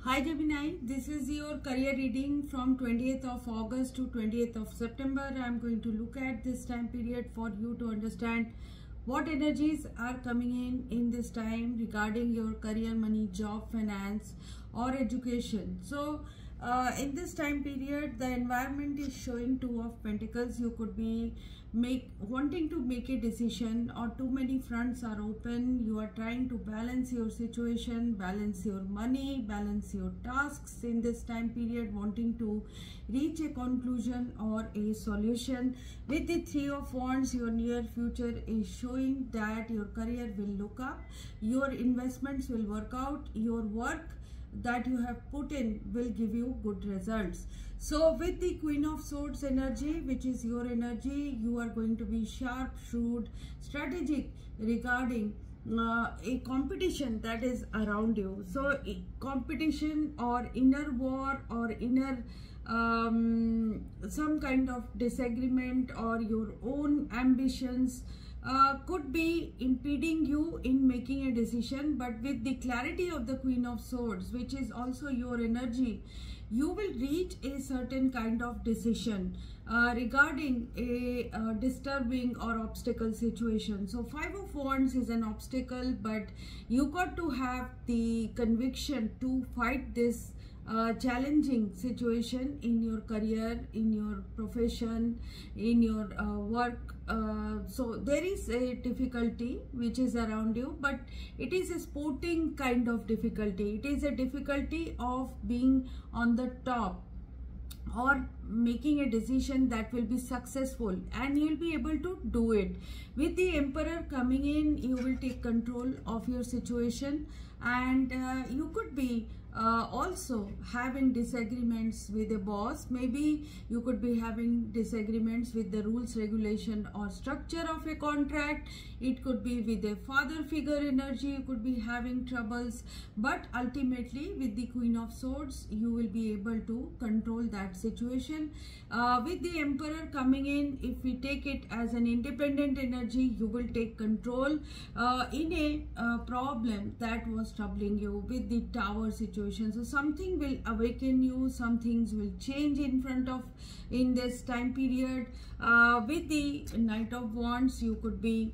Hi Gemini, this is your career reading from 20th of August to 20th of September. I am going to look at this time period for you to understand what energies are coming in this time regarding your career, money, job, finance or education. So in this time period, the environment is showing Two of Pentacles. You could be wanting to make a decision, or too many fronts are open. You are trying to balance your situation, balance your money, balance your tasks in this time period, wanting to reach a conclusion or a solution. With the Three of Wands, your near future is showing that your career will look up, your investments will work out, your work that you have put in will give you good results. So with the Queen of Swords energy, which is your energy, you are going to be sharp, shrewd, strategic regarding a competition that is around you. So competition or inner war or inner some kind of disagreement or your own ambitions could be impeding you in making a decision. But with the clarity of the Queen of Swords, which is also your energy, you will reach a certain kind of decision regarding a disturbing or obstacle situation. So Five of Wands is an obstacle, but you got to have the conviction to fight this challenging situation in your career, in your profession, in your work. So there is a difficulty which is around you, but it is a sporting kind of difficulty. It is a difficulty of being on the top or making a decision that will be successful, and you will be able to do it. With the Emperor coming in, you will take control of your situation, and you could be also having disagreements with a boss. Maybe you could be having disagreements with the rules, regulation or structure of a contract. It could be with a father figure energy. You could be having troubles, but ultimately with the Queen of Swords, you will be able to control that situation. With the Emperor coming in, if we take it as an independent energy, you will take control in a problem that was troubling you. With the Tower situation, so something will awaken you, some things will change in this time period. With the Knight of Wands, you could be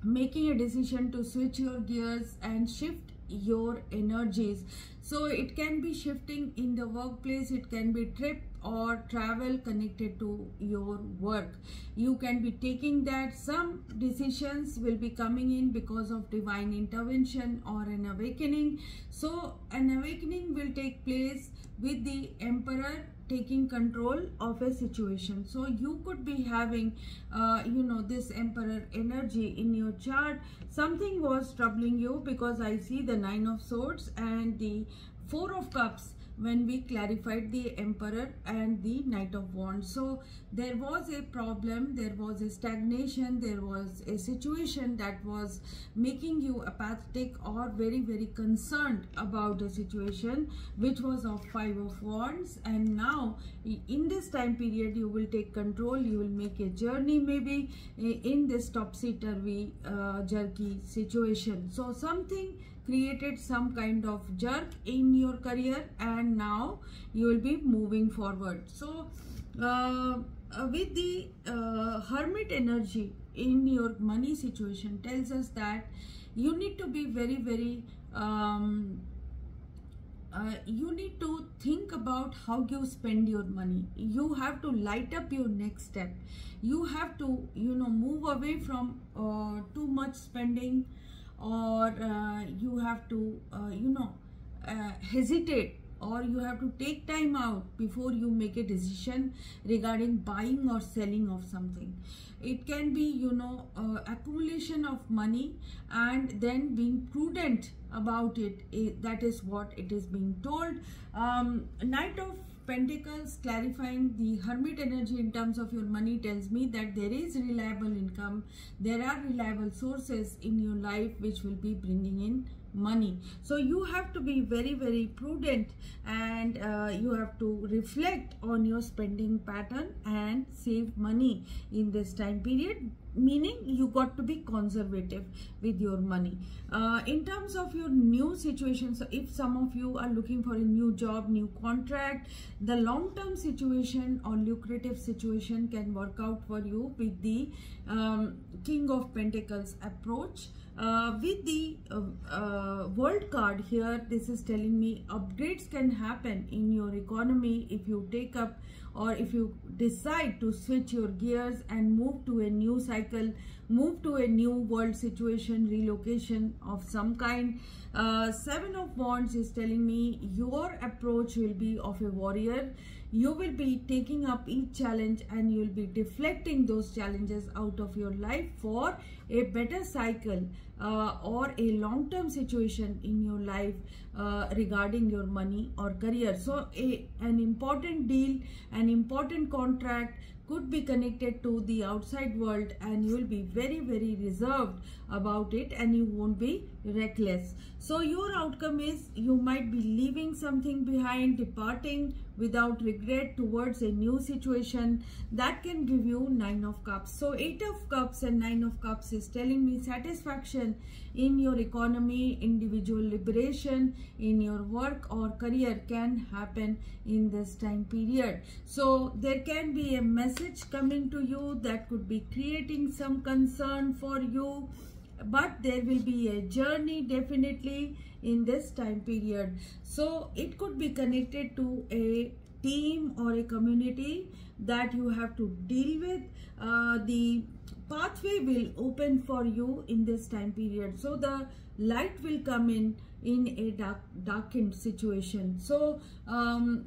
making a decision to switch your gears and shift your energies. So it can be shifting in the workplace, it can be trip or travel connected to your work. You can be taking that. Some decisions will be coming in because of divine intervention or an awakening. So an awakening will take place with the Emperor taking control of a situation. So you could be having this Emperor energy in your chart. Something was troubling you, because I see the Nine of Swords and the Four of Cups when we clarified the Emperor and the Knight of Wands. So there was a problem, there was a stagnation, there was a situation that was making you apathetic or very, very concerned about the situation, which was of Five of Wands. And now in this time period, you will take control, you will make a journey maybe in this topsy-turvy jerky situation. So something created some kind of jerk in your career, and now you will be moving forward. So with the Hermit energy in your money situation tells us that you need to be very, very you need to think about how you spend your money. You have to light up your next step. You have to move away from too much spending, or you have to hesitate, or you have to take time out before you make a decision regarding buying or selling of something. It can be accumulation of money and then being prudent about it. That is what it is being told. Knight of Pentacles clarifying the Hermit energy in terms of your money tells me that there is reliable income, there are reliable sources in your life which will be bringing in money. So you have to be very, very prudent, and you have to reflect on your spending pattern and save money in this time period. meaning you got to be conservative with your money. In terms of your new situation, so if some of you are looking for a new job, new contract, the long-term situation or lucrative situation can work out for you with the King of Pentacles approach. With the world card here, this is telling me upgrades can happen in your economy if you take up or if you decide to switch your gears and move to a new cycle, move to a new world situation, relocation of some kind. Seven of Wands is telling me your approach will be of a warrior. You will be taking up each challenge and you will be deflecting those challenges out of your life for a better cycle or a long-term situation in your life regarding your money or career. So an important deal, an important contract could be connected to the outside world, and you will be very, very reserved about it and you won't be reckless. So your outcome is you might be leaving something behind, departing without regret towards a new situation that can give you 9 of Cups. So 8 of Cups and 9 of Cups is telling me satisfaction in your economy, individual liberation in your work or career can happen in this time period. So there can be a message coming to you that could be creating some concern for you, but there will be a journey definitely in this time period. So it could be connected to a team or a community that you have to deal with. The pathway will open for you in this time period. So the light will come in a darkened situation. So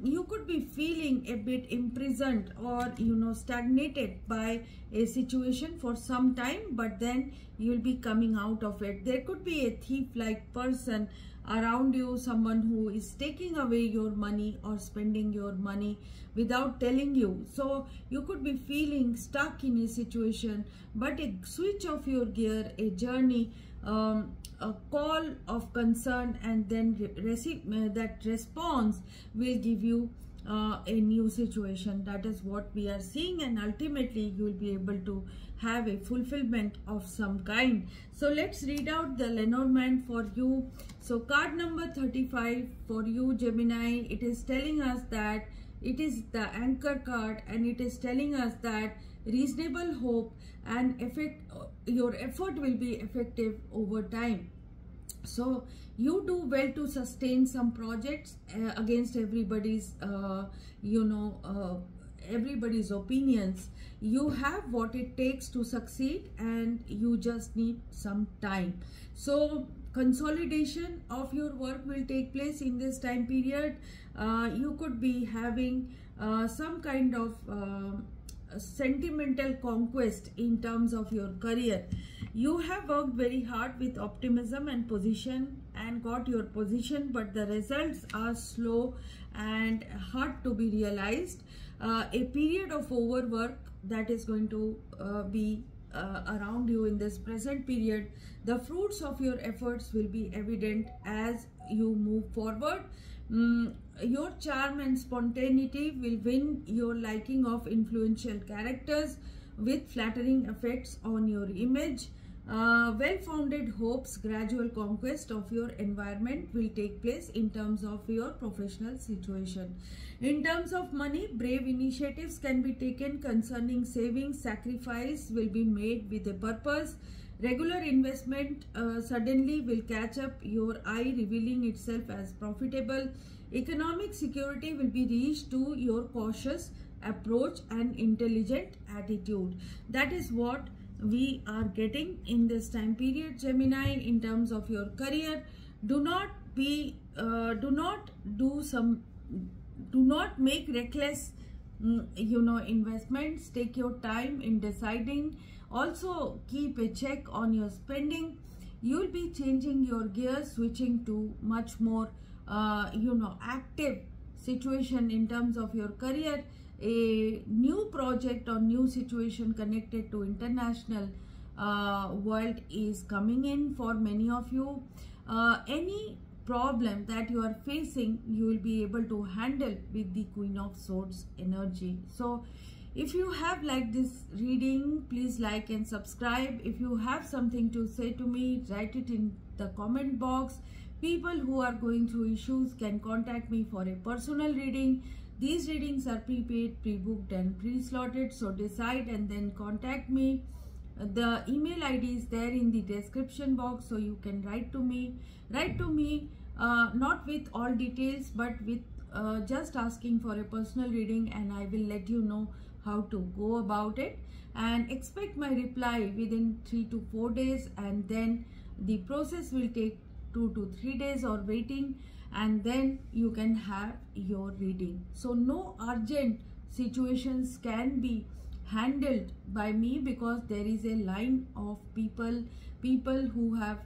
you could be feeling a bit imprisoned or stagnated by a situation for some time, but then you'll be coming out of it. There could be a thief-like person around you, someone who is taking away your money or spending your money without telling you. So you could be feeling stuck in a situation, but a switch of your gear, a journey, a call of concern, and then that response will give you a new situation. That is what we are seeing, and ultimately you will be able to have a fulfillment of some kind. So let's read out the Lenormand for you. So card number 35 for you, Gemini, it is telling us that it is the anchor card, and it is telling us that reasonable hope and your effort will be effective over time. So you do well to sustain some projects against everybody's everybody's opinions. You have what it takes to succeed, and you just need some time. So consolidation of your work will take place in this time period. You could be having some kind of sentimental conquest in terms of your career. You have worked very hard with optimism and position and got your position, but the results are slow and hard to be realized. A period of overwork that is going to be around you in this present period. The fruits of your efforts will be evident as you move forward. Your charm and spontaneity will win your liking of influential characters with flattering effects on your image. Well-founded hopes, gradual conquest of your environment will take place in terms of your professional situation. In terms of money, brave initiatives can be taken concerning savings. Sacrifice will be made with a purpose. Regular investment suddenly will catch up your eye, revealing itself as profitable. Economic security will be reached to your cautious approach and intelligent attitude. That is what we are getting in this time period, Gemini. In terms of your career, do not make reckless investments. Take your time in deciding. Also keep a check on your spending. You'll be changing your gears, switching to much more active situation in terms of your career. A new project or new situation connected to international world is coming in for many of you. Any problem that you are facing, you will be able to handle with the Queen of Swords energy. So If you have liked this reading, please like and subscribe. If you have something to say to me, write it in the comment box. People who are going through issues can contact me for a personal reading. These readings are prepaid, pre-booked and pre-slotted, so decide and then contact me. The email ID is there in the description box, so you can write to me. Not with all details, but with just asking for a personal reading, and I will let you know how to go about it. And expect my reply within 3 to 4 days, and then the process will take 2 to 3 days or waiting, and then you can have your reading. So no urgent situations can be handled by me, because there is a line of people who have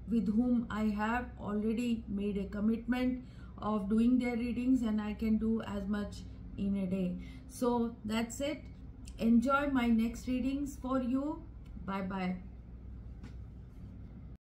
with whom I have already made a commitment of doing their readings, and I can do as much in a day. So that's it. Enjoy my next readings for you. Bye bye.